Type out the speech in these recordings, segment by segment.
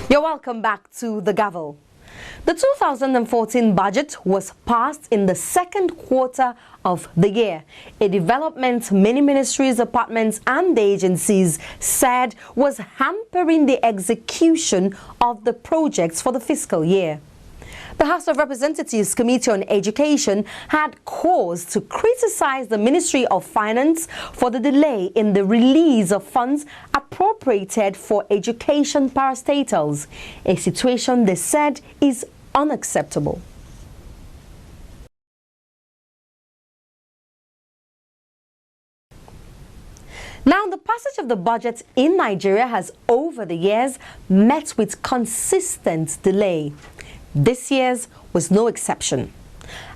You're welcome back to the Gavel. The 2014 budget was passed in the second quarter of the year. A development many ministries, departments and agencies said was hampering the execution of the projects for the fiscal year. The House of Representatives Committee on Education had cause to criticize the Ministry of Finance for the delay in the release of funds appropriated for education parastatals, a situation they said is unacceptable. Now, the passage of the budget in Nigeria has over the years met with consistent delay. This year's was no exception.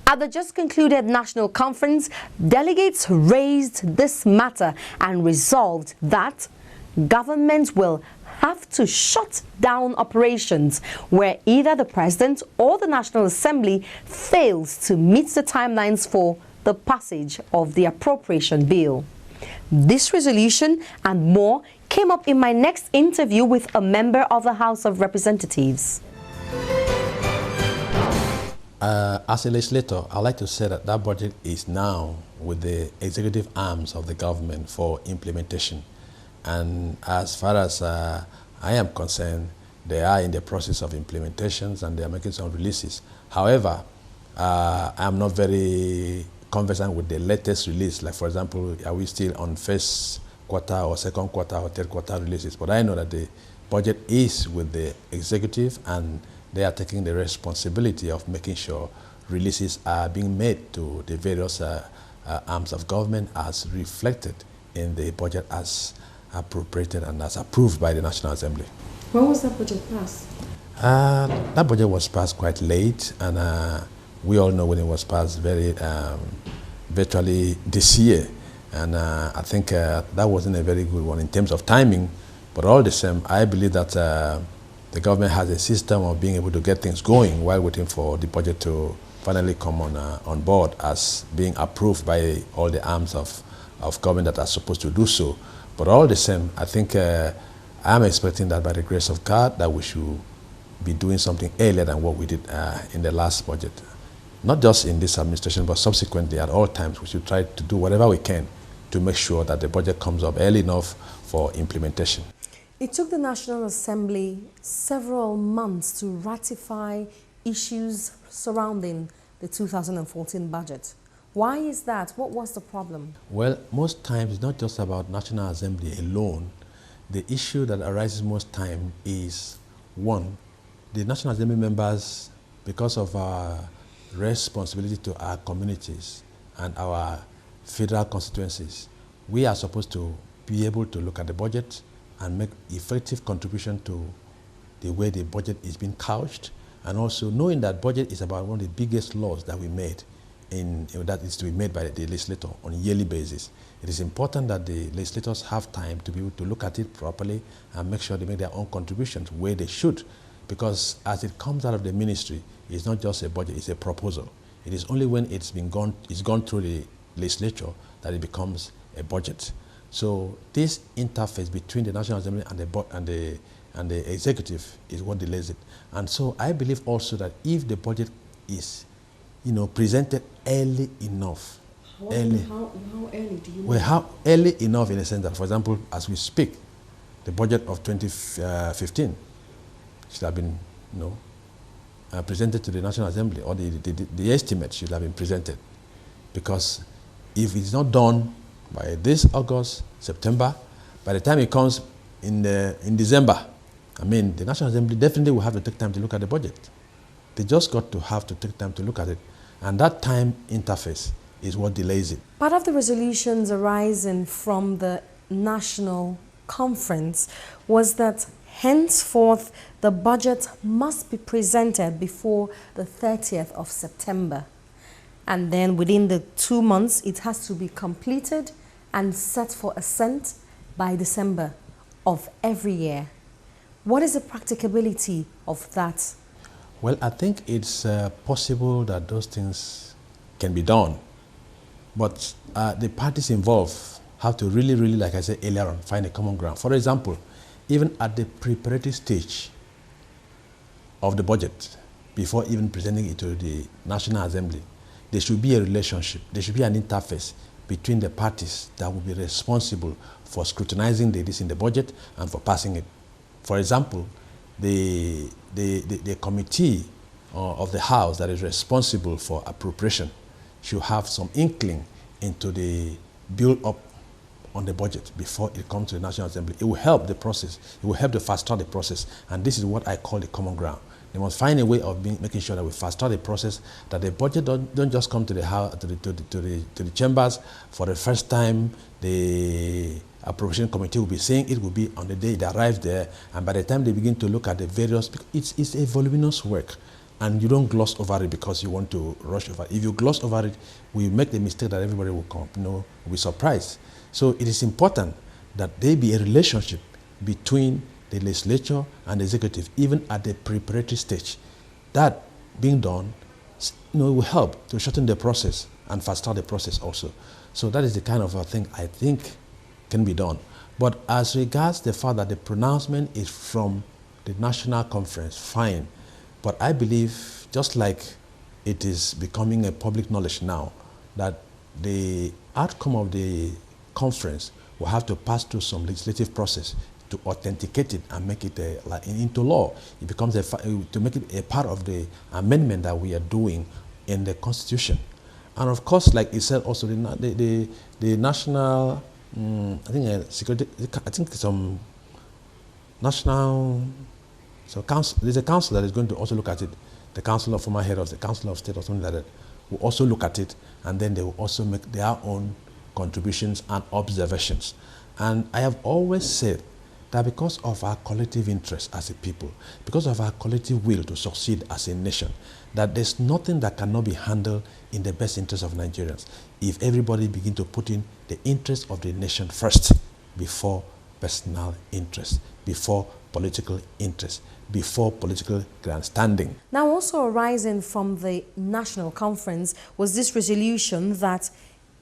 At the just concluded national conference, delegates raised this matter and resolved that government will have to shut down operations where either the President or the National Assembly fails to meet the timelines for the passage of the appropriation bill. This resolution and more came up in my next interview with a member of the House of Representatives. As a legislator, I'd like to say that that budget is now with the executive arms of the government for implementation. And as far as I am concerned, they are in the process of implementations and they are making some releases. However, I'm not very conversant with the latest release. Like, for example, are we still on first quarter or second quarter or third quarter releases? But I know that the budget is with the executive and they are taking the responsibility of making sure releases are being made to the various arms of government as reflected in the budget as appropriated and as approved by the National Assembly. When was that budget passed? That budget was passed quite late, and we all know when it was passed very virtually this year. And I think that wasn't a very good one in terms of timing, but all the same, I believe that the government has a system of being able to get things going while waiting for the budget to finally come on board as being approved by all the arms of government that are supposed to do so. But all the same, I think I'm expecting that by the grace of God that we should be doing something earlier than what we did in the last budget. Not just in this administration, but subsequently at all times we should try to do whatever we can to make sure that the budget comes up early enough for implementation. It took the National Assembly several months to ratify issues surrounding the 2014 budget. Why is that? What was the problem? Well, most times it's not just about National Assembly alone. The issue that arises most time is, one, the National Assembly members, because of our responsibility to our communities and our federal constituencies, we are supposed to be able to look at the budget and make effective contribution to the way the budget is being couched, and also knowing that budget is about one of the biggest laws that we made that is to be made by the legislator on a yearly basis. It is important that the legislators have time to be able to look at it properly and make sure they make their own contributions where they should, because as it comes out of the ministry, it's not just a budget, it's a proposal. It is only when it's gone through the legislature that it becomes a budget. So this interface between the National Assembly and the executive is what delays it. And so I believe also that if the budget is, presented early enough. How early do you mean? Well, how early enough in the sense that, for example, as we speak, the budget of 2015 should have been, presented to the National Assembly, or the estimate should have been presented. Because if it's not done by this August, September, by the time it comes in December, the National Assembly definitely will have to take time to look at the budget. They just got to have to take time to look at it. And that time interface is what delays it. Part of the resolutions arising from the national conference was that henceforth the budget must be presented before the 30th of September. And then within the 2 months, it has to be completed and set for assent by December of every year. What is the practicability of that? Well, I think it's possible that those things can be done. But the parties involved have to really, like I said earlier on, find a common ground. For example, even at the preparatory stage, of the budget before even presenting it to the National Assembly. There should be a relationship, there should be an interface between the parties that will be responsible for scrutinizing this in the budget and for passing it. For example, the committee of the House that is responsible for appropriation should have some inkling into the build-up on the budget before it comes to the National Assembly. It will help the process. It will help to fast-track the process. And this is what I call the common ground. They must find a way of making sure that we fast-track the process, that the budget don't just come to the House, to the chambers for the first time. The appropriation committee will be saying it will be on the day it arrives there, and by the time they begin to look at the various, it's a voluminous work, and you don't gloss over it because you want to rush over it. If you gloss over it, we make the mistake that everybody will come, will be surprised. So it is important that there be a relationship between the legislature and the executive, even at the preparatory stage. That being done, will help to shorten the process and fast-track the process also. So that is the kind of thing I think can be done. But as regards the fact that the pronouncement is from the national conference, fine. But I believe, just like it is becoming a public knowledge now, that the outcome of the conference will have to pass through some legislative process to authenticate it and make it into law. It becomes to make it a part of the amendment that we are doing in the Constitution. And of course, like it said also, the national, I think security, I think some national, so council, there's a council that is going to also look at it. The council of former head of the council of state or something like that will also look at it, and then they will also make their own contributions and observations. And I have always said that because of our collective interest as a people, because of our collective will to succeed as a nation, that there's nothing that cannot be handled in the best interest of Nigerians if everybody begin to put in the interest of the nation first before personal interest, before political interest, before political grandstanding. Now, also arising from the national conference was this resolution that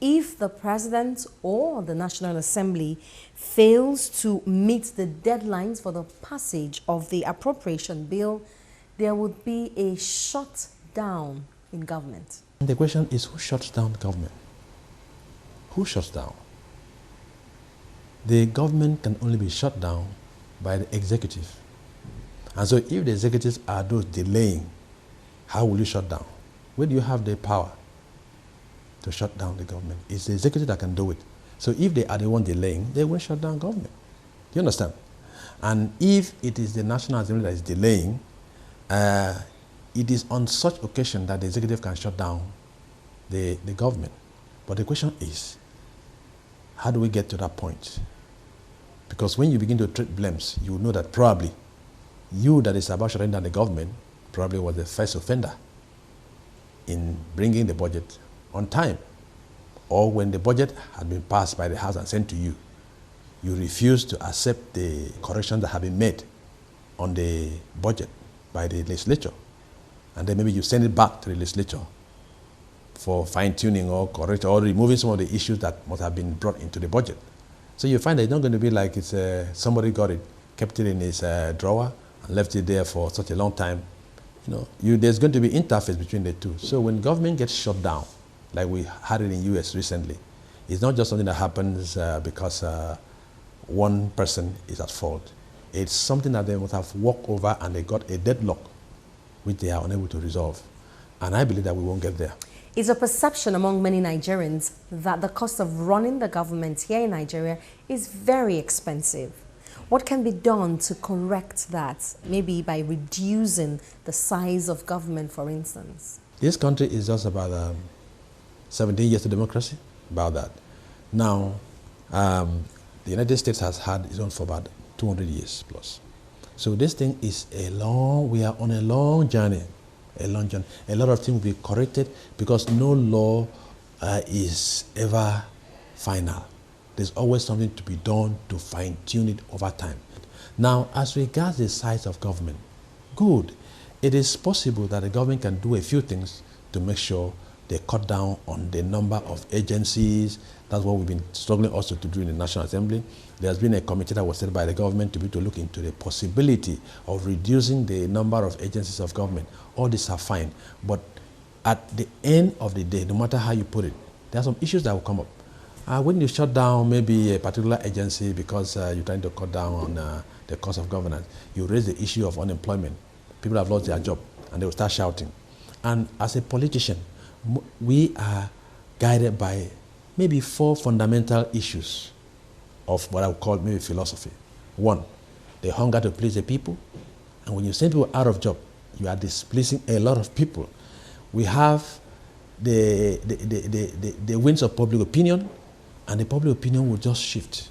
if the president or the National Assembly fails to meet the deadlines for the passage of the appropriation bill, there would be a shutdown in government. The question is, who shuts down government? Who shuts down? The government can only be shut down by the executive. And so if the executives are those delaying, how will you shut down? Where do you have the power to shut down the government? It's the executive that can do it. So if they are the one delaying, they will shut down government. Do you understand? And if it is the National Assembly that is delaying, it is on such occasion that the executive can shut down the government. But the question is, how do we get to that point? Because when you begin to treat blames, you know that probably you that is about shutting down the government probably was the first offender in bringing the budget on time. Or when the budget had been passed by the House and sent to you, you refuse to accept the corrections that have been made on the budget by the legislature. And then maybe you send it back to the legislature for fine-tuning or correct or removing some of the issues that must have been brought into the budget. So you find that it's not going to be like it's somebody got it, kept it in his drawer and left it there for such a long time. There's going to be interface between the two. So when government gets shut down, like we had it in US recently, it's not just something that happens because one person is at fault. It's something that they must have walked over and they got a deadlock which they are unable to resolve. And I believe that we won't get there. It's a perception among many Nigerians that the cost of running the government here in Nigeria is very expensive. What can be done to correct that, maybe by reducing the size of government, for instance? This country is just about 17 years of democracy, about that. Now, the United States has had its own for about 200 years plus. So this thing is we are on a long journey. A long journey. A lot of things will be corrected because no law is ever final. There's always something to be done to fine-tune it over time. Now, as regards the size of government, good. It is possible that the government can do a few things to make sure They cut down on the number of agencies. That's what we've been struggling also to do in the National Assembly. There's been a committee that was set by the government to be to look into the possibility of reducing the number of agencies of government. All these are fine, but at the end of the day, no matter how you put it, there are some issues that will come up. When you shut down maybe a particular agency because you're trying to cut down on the cost of governance, you raise the issue of unemployment. People have lost their job and they will start shouting. And as a politician, we are guided by maybe 4 fundamental issues of what I would call maybe philosophy. 1, the hunger to please the people. And when you send people out of job, you are displeasing a lot of people. We have the winds of public opinion, and the public opinion will just shift.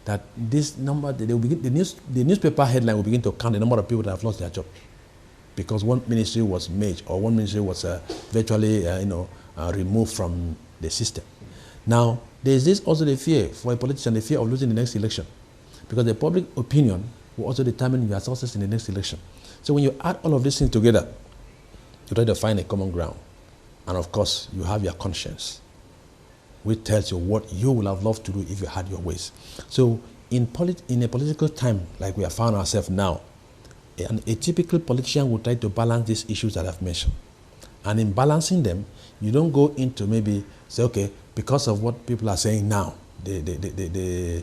That this number, the newspaper headline will begin to count the number of people that have lost their job because one ministry was merged or one ministry was virtually removed from the system. Now, there is this also the fear for a politician, the fear of losing the next election, because the public opinion will also determine your success in the next election. So when you add all of these things together, you try to find a common ground. And of course, you have your conscience, which tells you what you would have loved to do if you had your ways. So in a political time like we have found ourselves now, a typical politician will try to balance these issues that I've mentioned. And in balancing them, you don't go into maybe say, okay, because of what people are saying now, the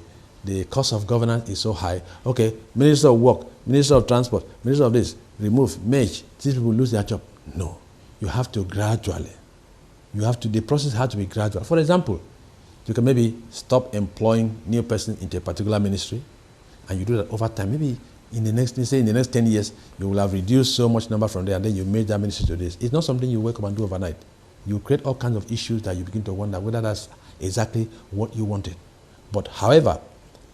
cost of governance is so high. Okay, Minister of Work, Minister of Transport, Minister of this, remove, merge, these people lose their job. No, you have to gradually. The process has to be gradual. For example, you can maybe stop employing new person into a particular ministry, and you do that over time. Maybe in the next 10 years, you will have reduced so much number from there, and then you made that ministry to this. It's not something you wake up and do overnight. You create all kinds of issues that you begin to wonder whether that's exactly what you wanted. But however,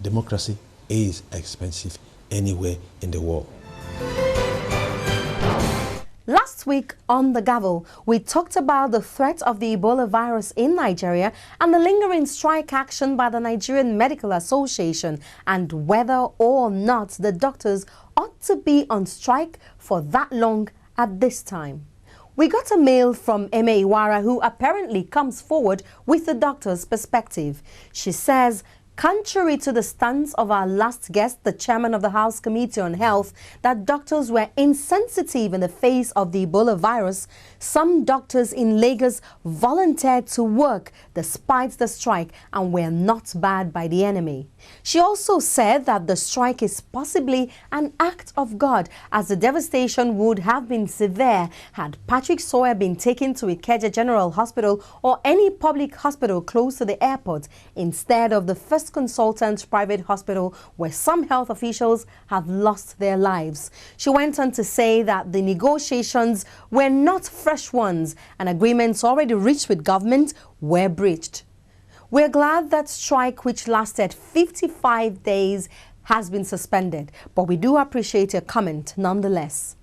democracy is expensive anywhere in the world. Last week on The Gavel, we talked about the threat of the Ebola virus in Nigeria and the lingering strike action by the Nigerian Medical Association and whether or not the doctors ought to be on strike for that long at this time. We got a mail from Eme Iwara, who apparently comes forward with the doctor's perspective. She says, contrary to the stance of our last guest, the chairman of the House Committee on Health, that doctors were insensitive in the face of the Ebola virus, some doctors in Lagos volunteered to work despite the strike and were not barred by the enemy. She also said that the strike is possibly an act of God, as the devastation would have been severe had Patrick Sawyer been taken to Ikeja General Hospital or any public hospital close to the airport instead of the First Consultant private hospital where some health officials have lost their lives. She went on to say that the negotiations were not fresh ones and agreements already reached with government were breached. We're glad that strike, which lasted 55 days, has been suspended, but we do appreciate your comment nonetheless.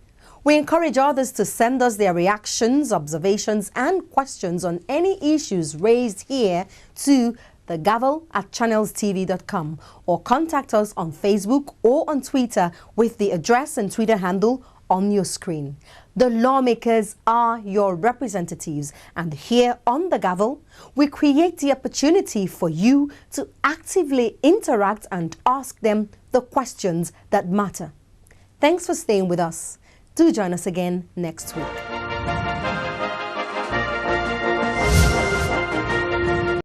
We encourage others to send us their reactions, observations, and questions on any issues raised here to thegavel@channelstv.com or contact us on Facebook or on Twitter with the address and Twitter handle on your screen. The lawmakers are your representatives, and here on The Gavel, we create the opportunity for you to actively interact and ask them the questions that matter. Thanks for staying with us. Do join us again next week.